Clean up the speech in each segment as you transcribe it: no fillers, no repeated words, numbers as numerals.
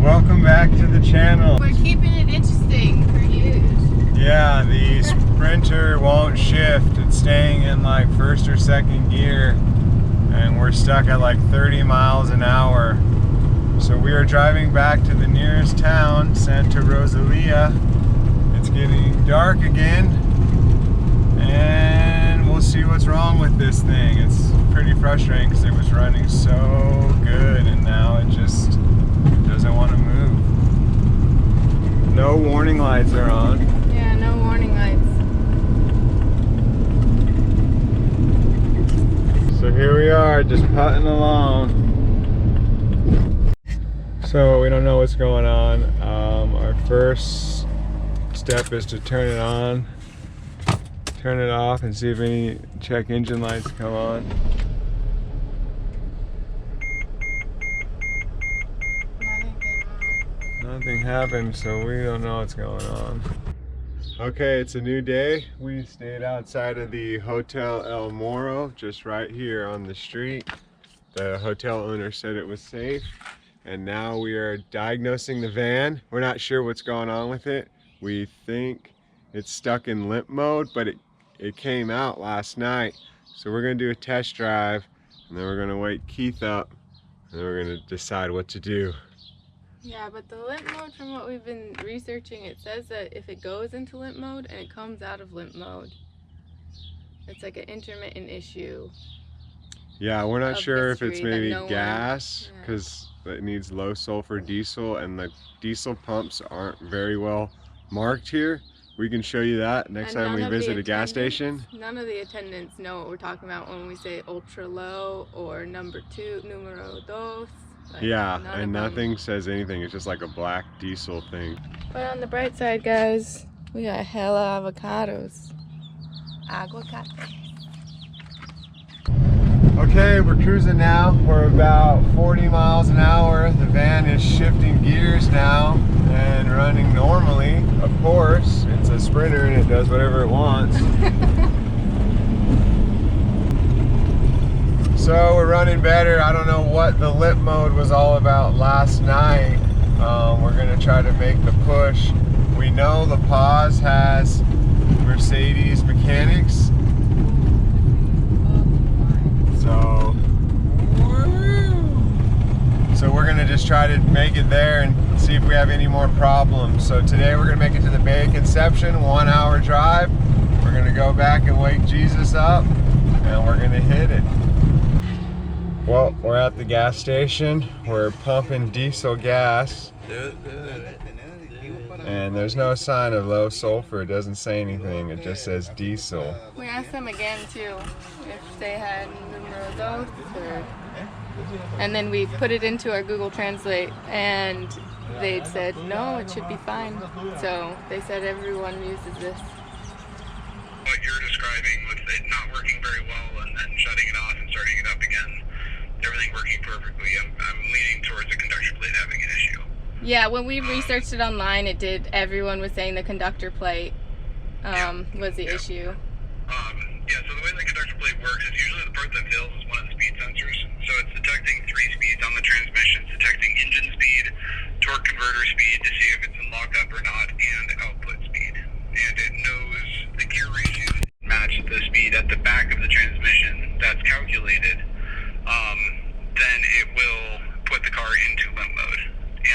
Welcome back to the channel. We're keeping it interesting for you. Yeah, the Sprinter won't shift. It's staying in like first or second gear, and we're stuck at like 30 miles an hour. So we are driving back to the nearest town, Santa Rosalia. It's getting dark again, and we'll see what's wrong with this thing. It's pretty frustrating because it was running so good, and now it just doesn't want to move. No warning lights are on. Yeah, no warning lights. So here we are, just putting along. So we don't know what's going on. Our first step is to turn it on, turn it off, and see if any check engine lights come on. Nothing happened, so we don't know what's going on. Okay, it's a new day. We stayed outside of the Hotel El Moro, just right here on the street. The hotel owner said it was safe, and now we are diagnosing the van. We're not sure what's going on with it. We think it's stuck in limp mode, but it came out last night. So we're gonna do a test drive, and then we're gonna wake Keith up, and then we're gonna decide what to do. Yeah, but the limp mode, from what we've been researching, it says that if it goes into limp mode and it comes out of limp mode, it's like an intermittent issue. Yeah, we're not sure if it's maybe no gas, because it needs low sulfur diesel, and the diesel pumps aren't very well marked here. We can show you that next time we visit a gas station. None of the attendants know what we're talking about when we say ultra low or numero dos. Like, yeah, and nothing says anything. It's just like a black diesel thing. But on the bright side, guys, we got hella avocados. Aguacate. Okay, we're cruising now. We're about 40 miles an hour. The van is shifting gears now and running normally. Of course, it's a Sprinter and it does whatever it wants. So we're running better. I don't know what the limp mode was all about last night. We're gonna try to make the push. We know the Paz has Mercedes mechanics. So we're gonna just try to make it there and see if we have any more problems. So today we're gonna make it to the Bay of Conception, 1 hour drive. We're gonna go back and wake Jesus up, and we're gonna hit it. Well, we're at the gas station. We're pumping diesel gas, and there's no sign of low sulfur. It doesn't say anything. It just says diesel. We asked them again too if they had numero dos, and then we put it into our Google Translate, and they said no, it should be fine. So they said everyone uses this. What you're describing with it not working very well and then shutting it off and starting it up again, everything working perfectly, I'm leaning towards the conductor plate having an issue. Yeah, when we researched it online, it did. Everyone was saying the conductor plate was the issue. Yeah, so the way the conductor plate works is usually the part that fails is one of the speed sensors. So it's detecting 3 speeds on the transmission. It's detecting engine speed, torque converter speed to see if it's in lockup or not, and output speed. And it knows the gear ratios match the speed at the back of the transmission that's calculated. Then it will put the car into limp mode.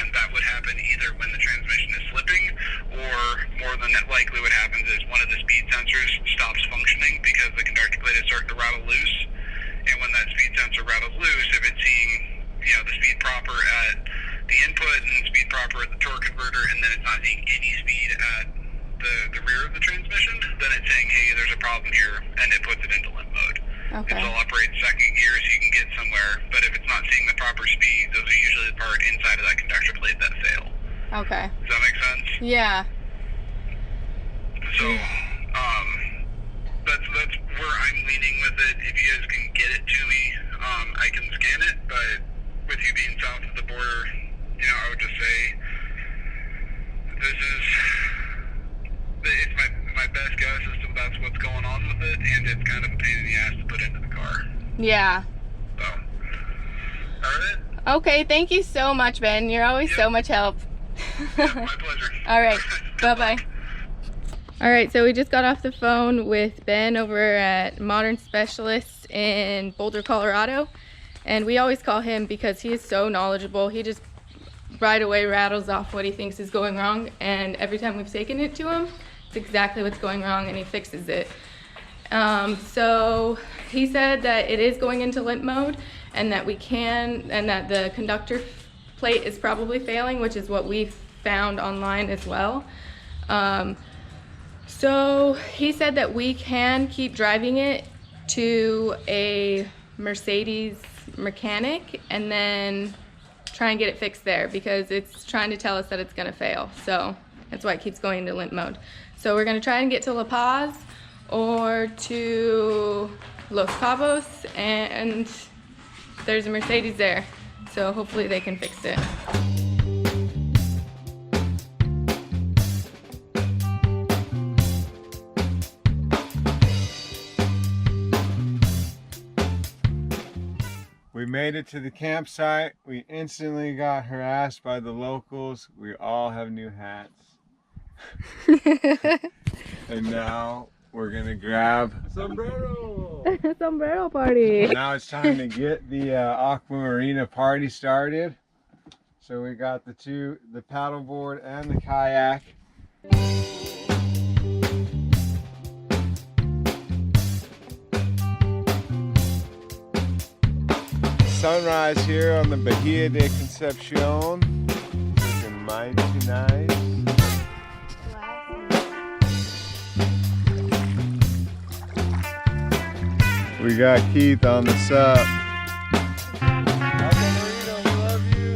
And that would happen either when the transmission is slipping, or more than likely what happens is one of the speed sensors stops functioning because the conductor plate is starting to rattle loose. And when that speed sensor rattles loose, if it's seeing, the speed proper at the input and speed proper at the torque converter, and then it's not seeing any speed at the rear of the transmission, then it's saying, hey, there's a problem here, and it puts it into limp mode. Okay. It'll operate second gear so you can get somewhere, but if it's not seeing the proper speed, those are usually the part inside of that conductor plate that fail. Okay. Does that make sense? Yeah. So, that's where I'm leaning with it. If you guys can get it to me, I can scan it, but with you being south of the border, I would just say it's my best guess as to that's what's going on with it, and it's kind of a pain in the ass to put into the car. Yeah. So, alright? Okay, thank you so much, Ben. You're always so much help. My pleasure. All right, bye-bye. All right, so we just got off the phone with Ben over at Modern Specialists in Boulder, Colorado. And we always call him because he is so knowledgeable. He just right away rattles off what he thinks is going wrong. And every time we've taken it to him, it's exactly what's going wrong and he fixes it. So he said that it is going into limp mode and that we can, and that the conductor plate is probably failing, which is what we found online as well. So he said that we can keep driving it to a Mercedes mechanic and then try and get it fixed there because it's trying to tell us that it's gonna fail. So that's why it keeps going into limp mode. So we're gonna try and get to La Paz or to Los Cabos, and there's a Mercedes there. So hopefully they can fix it. We made it to the campsite. We instantly got harassed by the locals. We all have new hats. And now we're gonna grab sombrero. Sombrero party. Now it's time to get the Aqua Marina party started. So we got the paddleboard and the kayak. Sunrise here on the Baja de Concepcion. Looking mighty nice. We got Keith on the sup. Aqua Marina, we love you.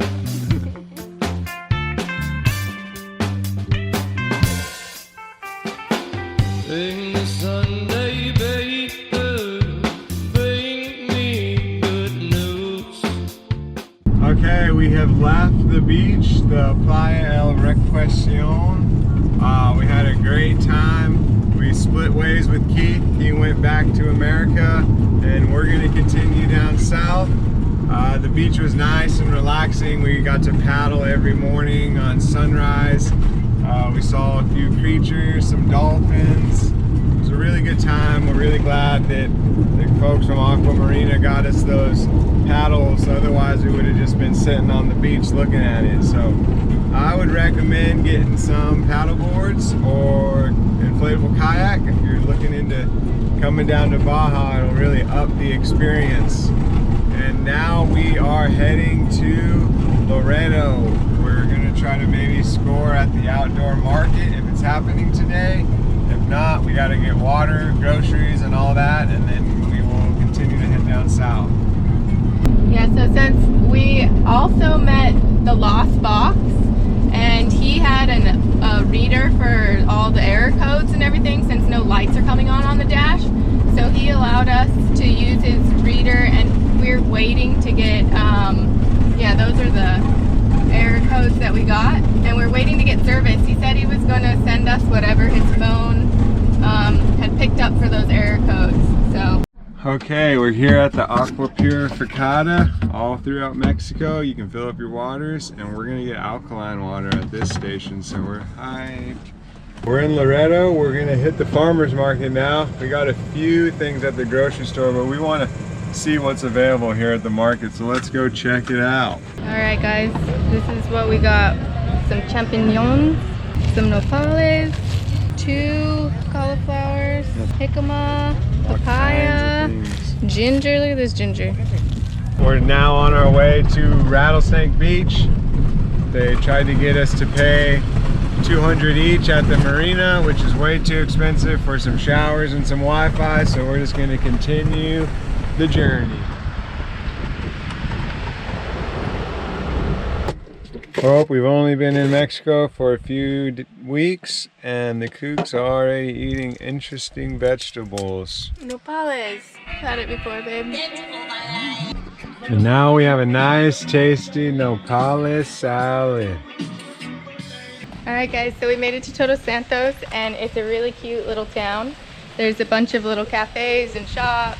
Sing the Sunday baker, bring me good news. Okay, we have left the beach, the Playa El Recuacion. We had a great time. We split ways with Keith. He went back to America and we're gonna continue down south. The beach was nice and relaxing. We got to paddle every morning on sunrise. We saw a few creatures, some dolphins. It was a really good time. We're really glad that the folks from Aqua Marina got us those paddles. Otherwise we would have just been sitting on the beach looking at it. So I would recommend getting some paddle boards or inflatable kayak if you're looking into coming down to Baja. It'll really up the experience. And now we are heading to Loretto. We're gonna try to maybe score at the outdoor market if it's happening today. If not, we gotta get water, groceries, and all that, and then we will continue to head down south. Yeah, so since we also met the Lost Box, and he had a reader for all the error codes and everything since no lights are coming on the dash. So he allowed us to use his reader, and we're waiting to get, yeah, those are the error codes that we got, and we're waiting to get service. He said he was going to send us whatever his phone had picked up for those error codes. So. Okay, we're here at the Aqua Purificada all throughout Mexico. You can fill up your waters, and we're gonna get alkaline water at this station, so we're hyped. We're in Loretto. We're gonna hit the farmer's market now. We got a few things at the grocery store, but we wanna see what's available here at the market, so let's go check it out. All right, guys, this is what we got. Some champignons, some nopales, 2 cauliflowers, jicama, papaya, ginger. Look at this ginger. We're now on our way to Rattlesnake Beach. They tried to get us to pay $200 each at the marina, which is way too expensive for some showers and some Wi-Fi, so we're just going to continue the journey. Well, we've only been in Mexico for a few weeks, and the kooks are already eating interesting vegetables. Nopales. Had it before, babe. And now we have a nice, tasty nopales salad. All right, guys, so we made it to Toto Santos, and it's a really cute little town. There's a bunch of little cafes and shops,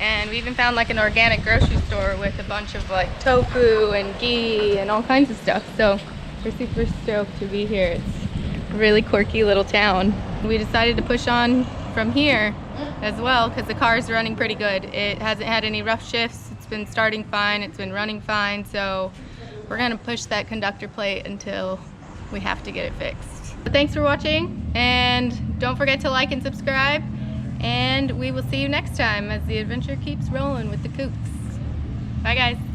And we even found like an organic grocery store with a bunch of like tofu and ghee and all kinds of stuff. So we're super stoked to be here. It's a really quirky little town. We decided to push on from here as well because the car is running pretty good. It hasn't had any rough shifts. It's been starting fine. It's been running fine. So we're gonna push that conductor plate until we have to get it fixed. But thanks for watching, and don't forget to like and subscribe, and we will see you next time as the adventure keeps rolling with the Kooks. Bye guys.